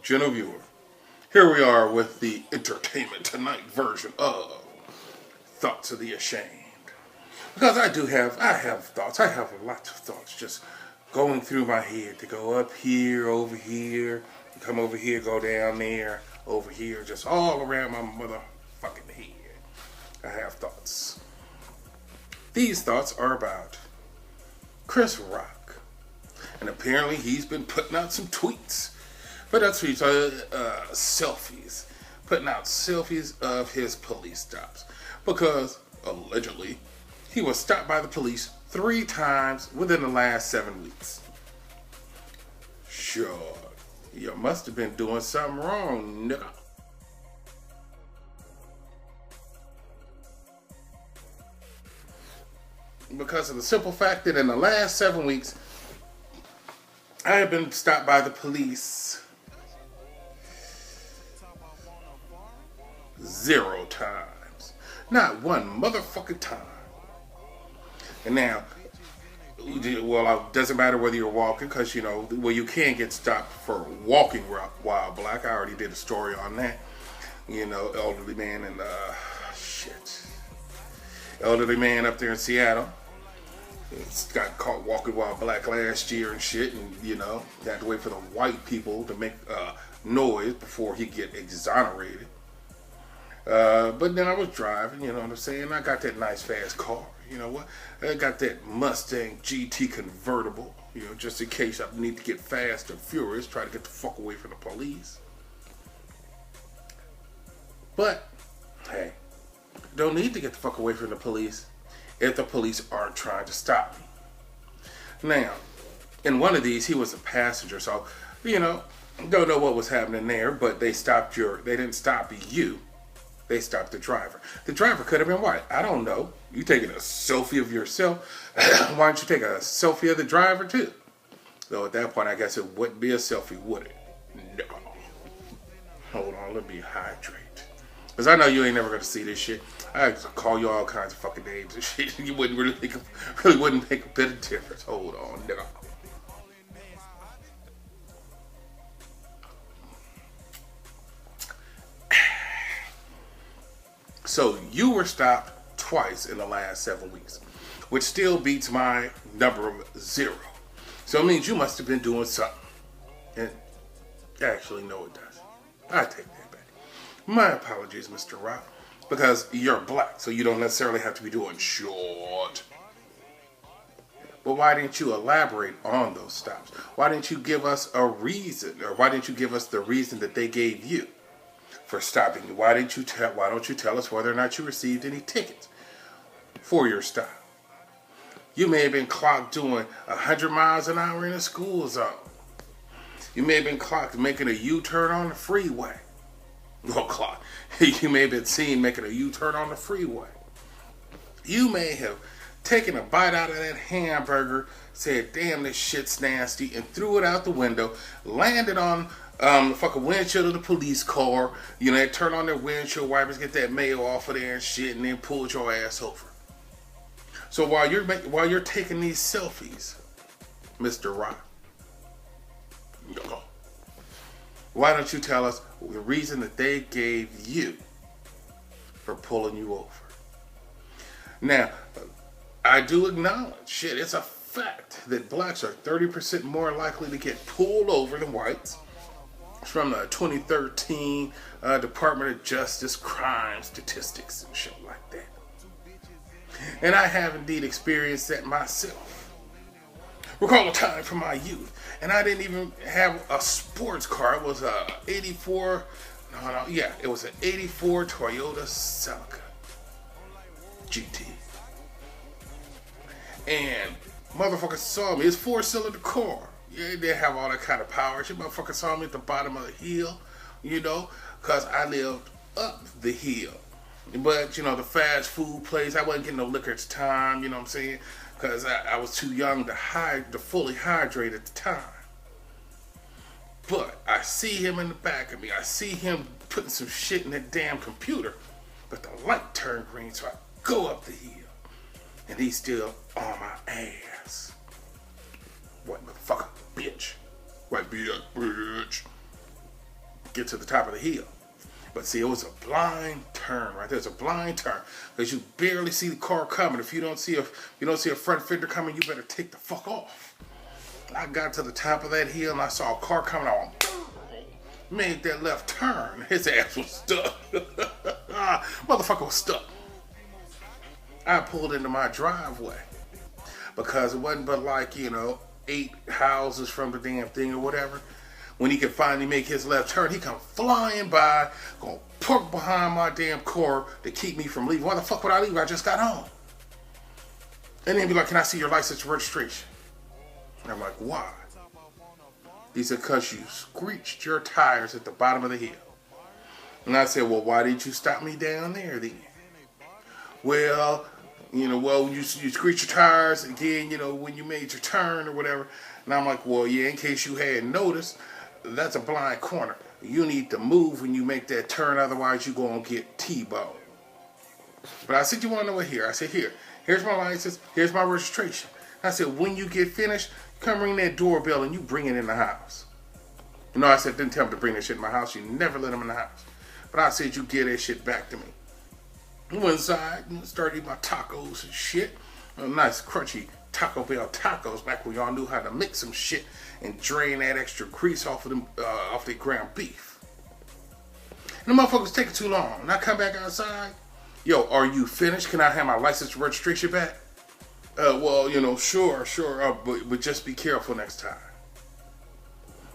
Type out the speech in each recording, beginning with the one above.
gentle viewer. Here we are with the Entertainment Tonight version of Thoughts of the Ashamed. Because I have thoughts. I have lots of thoughts just going through my head to go up here, over here, come over here, go down there, over here, just all around my motherfucking head. I have thoughts. These thoughts are about Chris Rock. And apparently he's been putting out some tweets. Selfies. Putting out selfies of his police stops. Because, allegedly, he was stopped by the police 3 times within the last 7 weeks. Sure, you must have been doing something wrong, nigga. Because of the simple fact that in the last 7 weeks, I have been stopped by the police 0 times. Not one motherfucking time. And now, well, it doesn't matter whether you're walking, because, you can get stopped for walking while black. I already did a story on that. Elderly man and, elderly man up there in Seattle. Got caught walking while black last year and shit, and had to wait for the white people to make noise before he get exonerated. But then I was driving, you know what I'm saying? I got that nice fast car, you know what? I got that Mustang GT convertible, just in case I need to get fast and furious, try to get the fuck away from the police. But, hey, don't need to get the fuck away from the police if the police aren't trying to stop me. Now, in one of these, he was a passenger, so, don't know what was happening there, but they didn't stop you. They stopped the driver. The driver could have been white. I don't know. You taking a selfie of yourself? Why don't you take a selfie of the driver too? Though at that point, I guess it wouldn't be a selfie, would it? No. Hold on, let me hydrate. Because I know you ain't never going to see this shit. I call you all kinds of fucking names and shit. You wouldn't really wouldn't make a bit of difference. Hold on, nigga. So you were stopped twice in the last 7 weeks, which still beats my number of 0. So it means you must have been doing something. And actually, no, it doesn't. I take that back. My apologies, Mr. Rock, because you're black, so you don't necessarily have to be doing short. But why didn't you elaborate on those stops? Why didn't you give us a reason, or why didn't you give us the reason that they gave you for stopping you? Why don't you tell us whether or not you received any tickets for your stop? You may have been clocked doing 100 miles an hour in a school zone. You may have been clocked making a U-turn on the freeway. Well, clock. You may have been seen making a U-turn on the freeway. You may have taken a bite out of that hamburger, said, damn, this shit's nasty, and threw it out the window, landed on the fucking windshield of the police car. They turn on their windshield wipers, get that mayo off of there and shit, and then pulled your ass over. So while you're taking these selfies, Mr. Rock, why don't you tell us the reason that they gave you for pulling you over? Now, I do acknowledge, shit, it's a fact that blacks are 30% more likely to get pulled over than whites. From the 2013 Department of Justice crime statistics and shit like that. And I have indeed experienced that myself. Recall a time from my youth, and I didn't even have a sports car. It was it was an 84 Toyota Celica GT. And motherfuckers saw me. It's 4-cylinder car. Yeah, they didn't have all that kind of power. She motherfucker saw me at the bottom of the hill, because I lived up the hill. But, the fast food place, I wasn't getting no liquor at the time, you know what I'm saying? Because I was too young to fully hydrate at the time. But I see him in the back of me. I see him putting some shit in that damn computer. But the light turned green, so I go up the hill. And he's still on my ass. What motherfucker, bitch. White bitch. get to the top of the hill. But see, it was a blind turn right there. It's a blind turn because you barely see the car coming. If you don't see a front fender coming, you better take the fuck off. I got to the top of that hill and I saw a car coming. I went, made that left turn. His ass was stuck. Motherfucker was stuck. I pulled into my driveway because it wasn't but like 8 houses from the damn thing or whatever. When he could finally make his left turn, he come flying by, gonna park behind my damn car to keep me from leaving. Why the fuck would I leave? I just got home. And then be like, can I see your license and registration? And I'm like, why? He said, because you screeched your tires at the bottom of the hill. And I said, well, why didn't you stop me down there then? Well, you screeched your tires again, when you made your turn or whatever. And I'm like, well, yeah, in case you hadn't noticed, that's a blind corner. You need to move when you make that turn, otherwise you're going to get T-boned. But I said, you want to know what here? I said, here's my license, here's my registration. I said, when you get finished, come ring that doorbell and you bring it in the house. I said, didn't tell him to bring that shit in my house. You never let him in the house. But I said, you get that shit back to me. I went inside and started eating my tacos and shit. Nice crunchy Taco Bell tacos back when y'all knew how to mix some shit and drain that extra grease off the ground beef. And the motherfuckers taking too long. And I come back outside. Yo, are you finished? Can I have my license and registration back? Well, sure. But just be careful next time.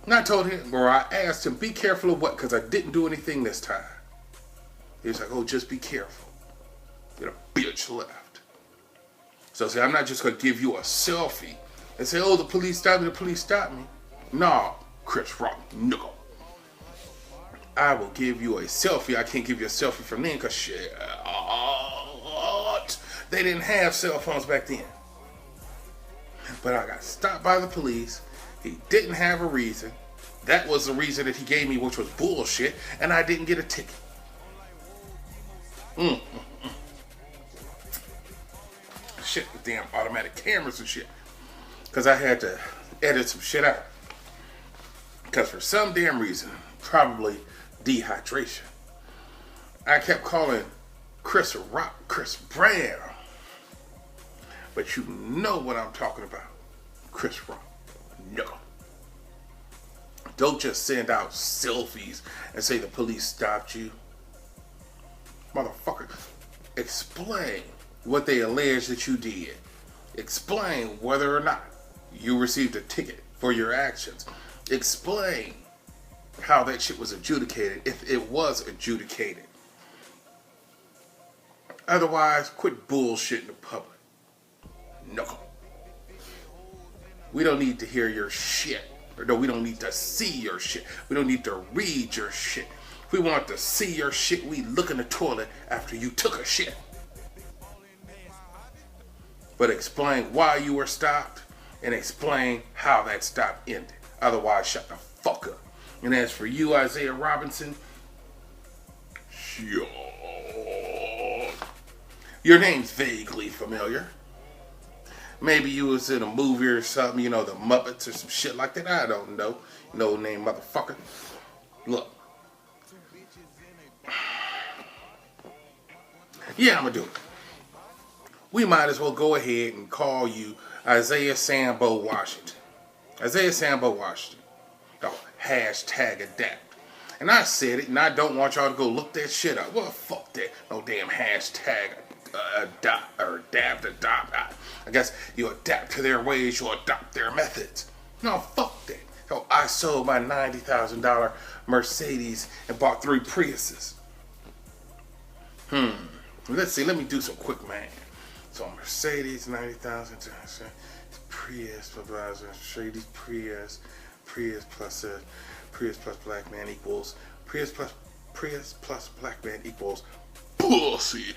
And I told him, or I asked him, be careful of what? Because I didn't do anything this time. He was like, oh, just be careful. Get a bitch left. So see, I'm not just going to give you a selfie and say, oh, the police stopped me. No, Chris Rock, no. I will give you a selfie. I can't give you a selfie from then because shit, they didn't have cell phones back then. But I got stopped by the police. He didn't have a reason. That was the reason that he gave me, which was bullshit, and I didn't get a ticket. Shit with damn automatic cameras and shit. Because I had to edit some shit out. Because for some damn reason, probably dehydration, I kept calling Chris Rock Chris Brown. But you know what I'm talking about. Chris Rock. No. Don't just send out selfies and say the police stopped you. Motherfucker, explain what they allege that you did. Explain whether or not you received a ticket for your actions. Explain how that shit was adjudicated, if it was adjudicated. Otherwise, quit bullshitting the public. No. We don't need to hear your shit. Or no, we don't need to see your shit. We don't need to read your shit. If we want to see your shit, we look in the toilet after you took a shit. But explain why you were stopped and explain how that stop ended. Otherwise, shut the fuck up. And as for you, Isaiah Robinson, sure. Your name's vaguely familiar. Maybe you was in a movie or something, the Muppets or some shit like that. I don't know. No name motherfucker. Look. Yeah, I'm gonna do it. We might as well go ahead and call you Isaiah Sambo Washington. Isaiah Sambo Washington. Oh, hashtag adapt. And I said it, and I don't want y'all to go look that shit up. Well, fuck that. No damn hashtag adopt or adopt. I guess you adapt to their ways, you adopt their methods. No, fuck that. So I sold my $90,000 Mercedes and bought 3 Priuses. Let's see, let me do some quick math. So Mercedes, 90,000, Prius, Mercedes, Prius plus black man equals, Prius plus black man equals pussy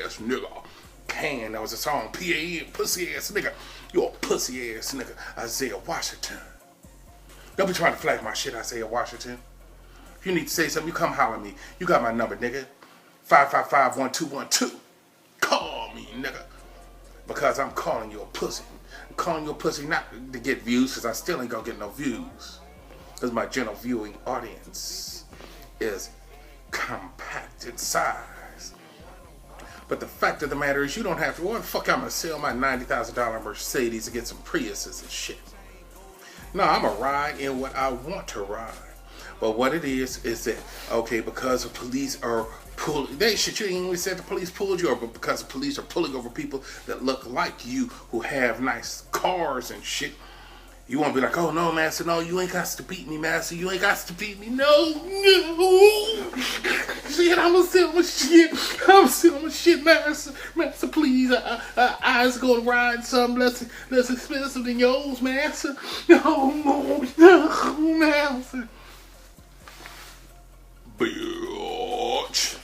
ass nigga. Can, that was a song, P-A-N, pussy ass nigga. You a pussy ass nigga, Isaiah Washington. Don't be trying to flag my shit, Isaiah Washington. If you need to say something, you come holler at me. You got my number, nigga. 555-1212. Call me, nigga. Because I'm calling you a pussy. I'm calling you a pussy not to get views, because I still ain't gonna get no views. because my general viewing audience is compacted size. But the fact of the matter is, you don't have to. What the fuck I'm gonna sell my $90,000 Mercedes to get some Priuses and shit? No, I'm gonna ride in what I want to ride. But what it is that, okay, because the police are pulling, they shit, you ain't even said the police pulled you over, but because the police are pulling over people that look like you who have nice cars and shit, you won't be like, oh no, master, no, you ain't got to beat me, master, you ain't got to beat me, no. Shit, I'm gonna sell my shit, master, please, I was gonna ride something less expensive than yours, master. No, master. Bitch.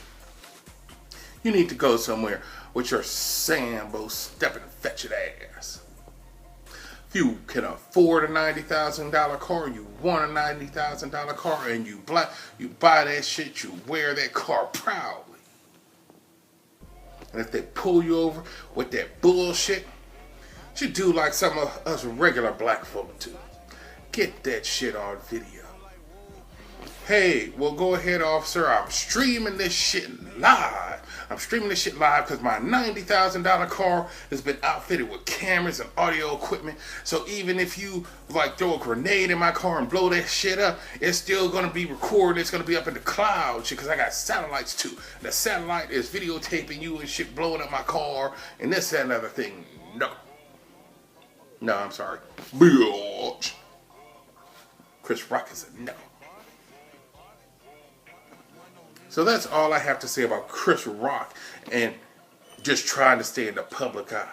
You need to go somewhere with your Sambo stepping fetch it ass. If you can afford a $90,000 car, you want a $90,000 car, and you buy that shit, you wear that car proudly. And if they pull you over with that bullshit, you do like some of us regular black folk do. Get that shit on video. Hey, well, go ahead, officer. I'm streaming this shit live. I'm streaming this shit live because my $90,000 car has been outfitted with cameras and audio equipment. So even if you like throw a grenade in my car and blow that shit up, it's still gonna be recorded. It's gonna be up in the cloud shit because I got satellites too. The satellite is videotaping you and shit blowing up my car and this, that, and other thing. No, I'm sorry. Bitch. Chris Rock is a no. So that's all I have to say about Chris Rock and just trying to stay in the public eye.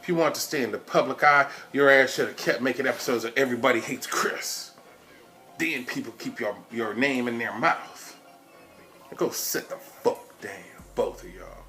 If you want to stay in the public eye, your ass should have kept making episodes of Everybody Hates Chris. Then people keep your name in their mouth. Go sit the fuck down, both of y'all.